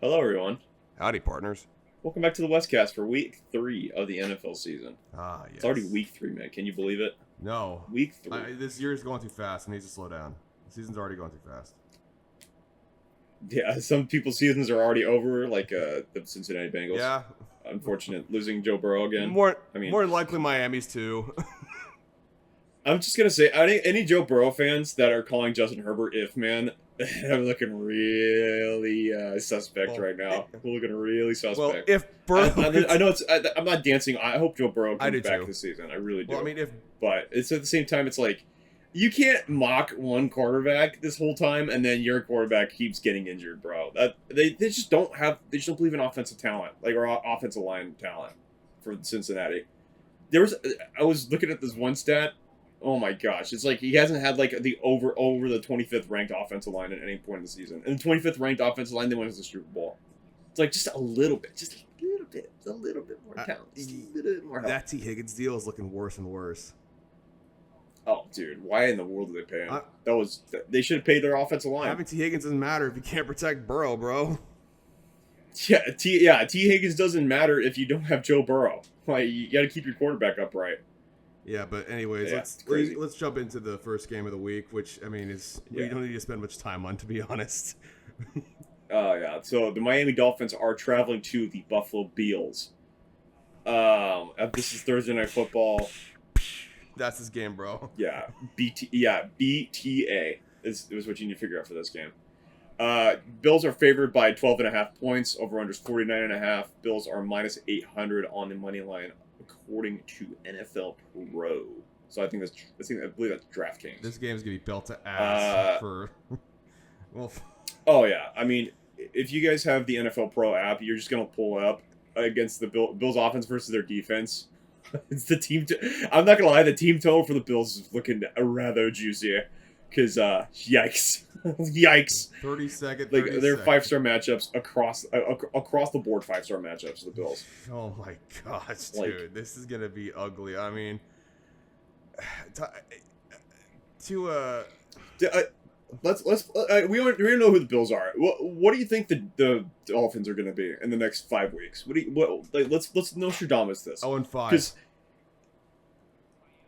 Hello, everyone. Howdy, partners. Welcome back to the Westcast for week 3 of the NFL season. Ah, It's already yes. week 3, man. Can you believe it? No, Week 3. this year is going too fast. It needs to slow down. The season's already going too fast. Yeah, some people's seasons are already over, like the Cincinnati Bengals. Yeah, Unfortunate, losing Joe Burrow again. more I mean, more than likely Miami's too. I'm just going to say, any Joe Burrow fans that are calling Justin Herbert if, man, I'm looking really suspect well, right it, now. We're looking really well, suspect. if Burrow, I know I'm not dancing. I hope Joe Burrow I comes do back too. this season. I really Well, I do. mean, if But it's at the same time, it's like you can't mock one quarterback this whole time, and then your quarterback keeps getting injured, bro. That they just don't have. They just don't believe in offensive talent, like or offensive line talent for Cincinnati. I was looking at this one stat. Oh my gosh, it's like he hasn't had like the over the 25th ranked offensive line at any point in the season. And the 25th ranked offensive line, they went to the Super Bowl. It's like just a little bit, just a little bit more talent, just a little bit more help. that T Higgins deal is looking worse and worse. Oh, dude, why in the world did they pay him? I, They should have paid their offensive line. Having T Higgins doesn't matter if you can't protect Burrow, bro. T Higgins doesn't matter if you don't have Joe Burrow. Like you got to keep your quarterback upright. Yeah, but anyways, Yeah, let's it's crazy. let's jump into the first game of the week, which I mean is we Yeah. don't need to spend much time on, to be honest. Oh yeah. So the Miami Dolphins are traveling to the Buffalo Bills. This is Thursday Night Football. That's his game, bro. Yeah, BTA is what you need to figure out for this game. Bills are favored by 12.5 points. Over unders 49.5. Bills are minus 800 on the money line, according to NFL Pro. So I believe that's DraftKings. This game's gonna be built to Uh, ass for. Well, oh yeah, I mean, if you guys have the NFL Pro app, you're just gonna pull up against the Bills offense versus their defense. It's the team. I'm not gonna lie, the team total for the Bills is looking rather juicy. Because yikes, yikes! 30-second. Like 30 they're second. 5-star matchups across the board. 5-star matchups for the Bills. Oh my gosh, Like- dude, this is gonna be ugly. I mean, to Let's we don't know who the Bills are. What do you think the Dolphins are going to be in the next 5 weeks? Let's Nostradamus this. 0-5. Because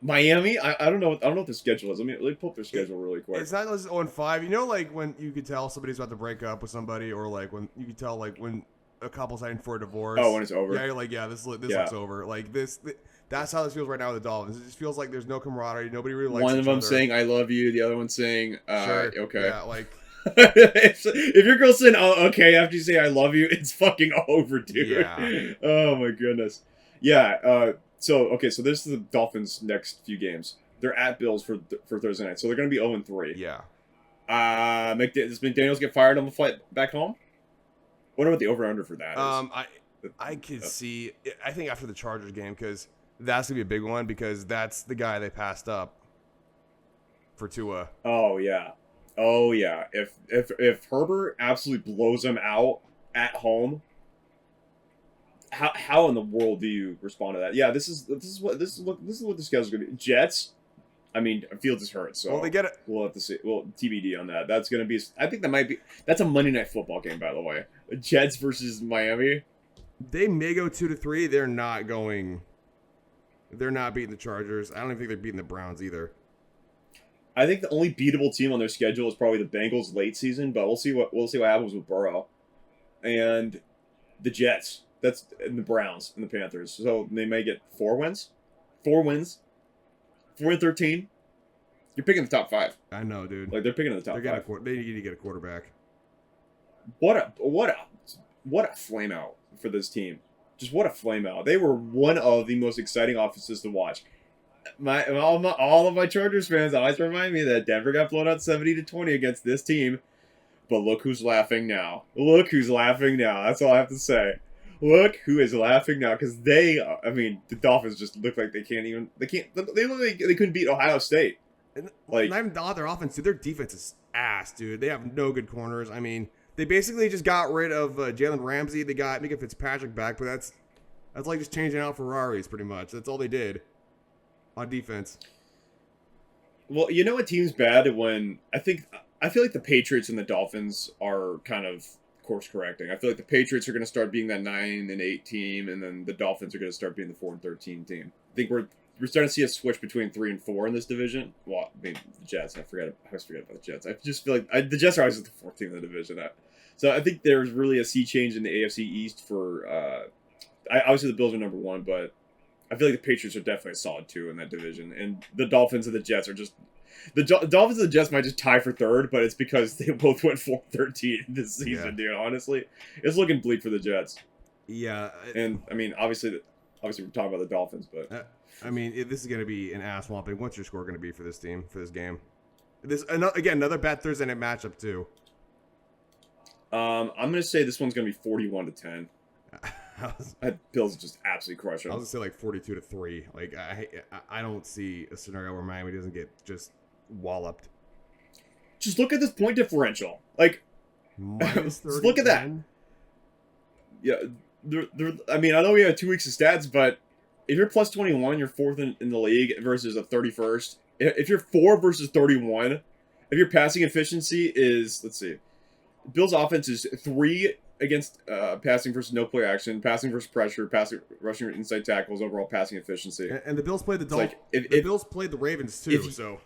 Miami, I don't know what their schedule is. Let me pull up their schedule really quick. It's not just 0-5. You know, like when you could tell somebody's about to break up with somebody, or like when you could tell like when a couple's heading for a divorce. Oh, when it's over. Yeah, you're like, yeah, this Yeah. looks over. Like this. That's how this feels right now with the Dolphins. It just feels like there's no camaraderie. Nobody really likes One each of them other. saying "I love you," the other one saying Sure. "Okay." Yeah, like if your girl's saying "Oh, okay" after you say "I love you," it's fucking over, dude. Yeah. Oh my goodness. Yeah. So this is the Dolphins' next few games. They're at Bills for Thursday night, so they're going to be 0-3. yeah. Does McDaniels get fired on the flight back home? What about the over/under for that? I could see. I think after the Chargers game, because that's gonna be a big one, because that's the guy they passed up for Tua. Oh yeah. If Herbert absolutely blows them out at home, how in the world do you respond to that? Yeah, this is what the schedule's gonna be. Jets. I mean, Fields is hurt, so Well, they get it. we'll have to see. Well, TBD on that. That's gonna be. I think that's a Monday Night Football game, by the way. Jets versus Miami. They may go 2-3. They're not going. They're not beating the Chargers. I don't even think they're beating the Browns either. I think the only beatable team on their schedule is probably the Bengals late season, but we'll see what happens with Burrow, and the Jets. And the Browns and the Panthers. So they may get 4 wins. 4-13. You're picking the top 5. I know, dude. Like they're picking the top 5. They need to get a quarterback. What a flame out for this team. Just what a flame out. They were one of the most exciting offenses to watch. All of my Chargers fans always remind me that Denver got blown out 70-20 against this team. But look who's laughing now. That's all I have to say. Look who is laughing now, because the Dolphins just look like they look like they couldn't beat Ohio State. And Like- not even their offense, dude. Their defense is ass, dude. They have no good corners. I mean, they basically just got rid of Jalen Ramsey. They got Micah Fitzpatrick back, but that's like just changing out Ferraris, pretty much. That's all they did on defense. Well, a team's bad when I feel like the Patriots and the Dolphins are kind of course correcting. I feel like the Patriots are going to start being that 9-8 team, and then the Dolphins are going to start being the 4-13 team. I think we're starting to see a switch between 3 and 4 in this division. Well, I mean, the Jets. I always forget about the Jets. I just feel like the Jets are always the 4th team in the division. So I think there's really a sea change in the AFC East for. Obviously, the Bills are number 1, but I feel like the Patriots are definitely a solid 2 in that division, and the Dolphins and the Jets are just. The Dolphins and the Jets might just tie for 3rd, but it's because they both went 4-13 this season, dude. Honestly, it's looking bleak for the Jets. Yeah, and I mean, obviously we're talking about the Dolphins, but I mean, this is going to be an ass whomping. What's your score going to be for this team for this game? Another bad Thursday night matchup too. I'm going to say this one's going to be 41-10. Bills just absolutely crush them. I was going to say like 42-3. Like I don't see a scenario where Miami doesn't get just walloped. Just look at this point differential. Like, just look at that. Yeah, I mean, I know we have 2 weeks of stats, but if you're plus 21, you're 4th in the league versus a 31st. If you're 4 versus 31, if your passing efficiency is, let's see, Bills' offense is 3 against passing versus no play action, passing versus pressure, passing rushing inside tackles, overall passing efficiency. And the Bills played the Dolphins. Like, the Bills played the Ravens too. So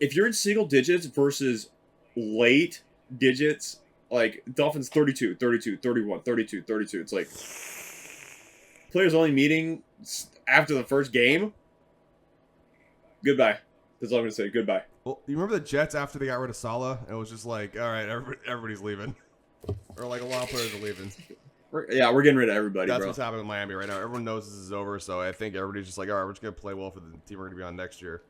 if you're in single digits versus late digits, like Dolphins 32, 32, 31, 32, 32, it's like players only meeting after the first game. Goodbye. That's all I'm going to say. Goodbye. Well, you remember the Jets after they got rid of Saleh? It was just like, all right, everybody's leaving. Or like a lot of players are leaving. We're getting rid of everybody, That's bro. what's happening in Miami right now. Everyone knows this is over, so I think everybody's just like, all right, we're just going to play well for the team we're going to be on next year.